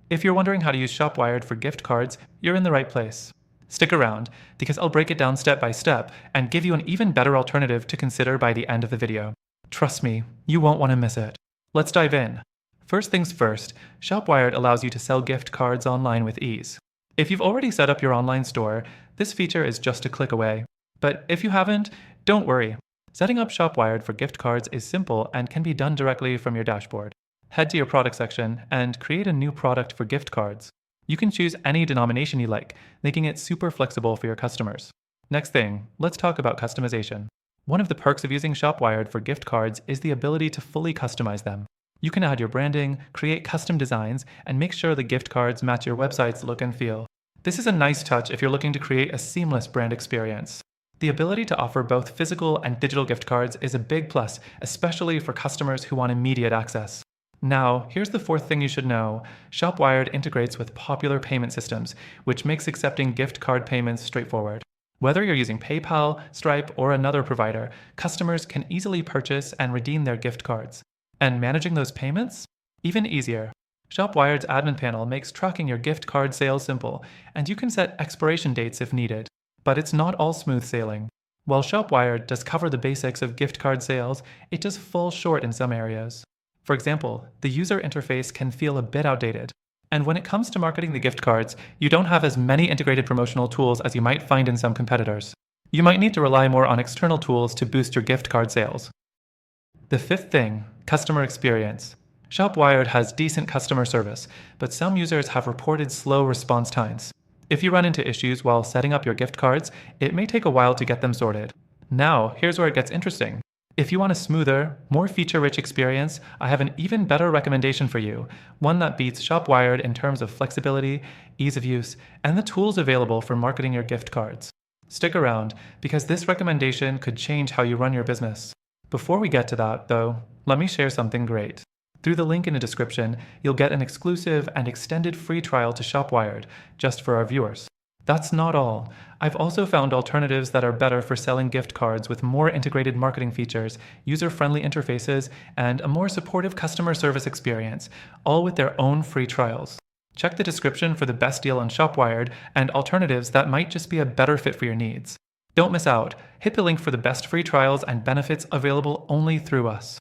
If you're wondering how to use ShopWired for gift cards, you're in the right place. Stick around, because I'll break it down step by step and give you an even better alternative to consider by the end of the video. Trust me, you won't want to miss it. Let's dive in. First things first, ShopWired allows you to sell gift cards online with ease. If you've already set up your online store, this feature is just a click away. But if you haven't, don't worry. Setting up ShopWired for gift cards is simple and can be done directly from your dashboard. Head to your product section and create a new product for gift cards. You can choose any denomination you like, making it super flexible for your customers. Next thing, let's talk about customization. One of the perks of using ShopWired for gift cards is the ability to fully customize them. You can add your branding, create custom designs, and make sure the gift cards match your website's look and feel. This is a nice touch if you're looking to create a seamless brand experience. The ability to offer both physical and digital gift cards is a big plus, especially for customers who want immediate access. Now, here's the fourth thing you should know. ShopWired integrates with popular payment systems, which makes accepting gift card payments straightforward. Whether you're using PayPal, Stripe, or another provider, customers can easily purchase and redeem their gift cards. And managing those payments? Even easier. ShopWired's admin panel makes tracking your gift card sales simple, and you can set expiration dates if needed. But it's not all smooth sailing. While ShopWired does cover the basics of gift card sales, it does fall short in some areas. For example, the user interface can feel a bit outdated. And when it comes to marketing the gift cards, you don't have as many integrated promotional tools as you might find in some competitors. You might need to rely more on external tools to boost your gift card sales. The fifth thing, customer experience. ShopWired has decent customer service, but some users have reported slow response times. If you run into issues while setting up your gift cards, it may take a while to get them sorted. Now, here's where it gets interesting. If you want a smoother, more feature-rich experience, I have an even better recommendation for you, one that beats ShopWired in terms of flexibility, ease of use, and the tools available for marketing your gift cards. Stick around, because this recommendation could change how you run your business. Before we get to that, though, let me share something great. Through the link in the description, you'll get an exclusive and extended free trial to ShopWired, just for our viewers. That's not all. I've also found alternatives that are better for selling gift cards with more integrated marketing features, user-friendly interfaces, and a more supportive customer service experience, all with their own free trials. Check the description for the best deal on ShopWired and alternatives that might just be a better fit for your needs. Don't miss out. Hit the link for the best free trials and benefits available only through us.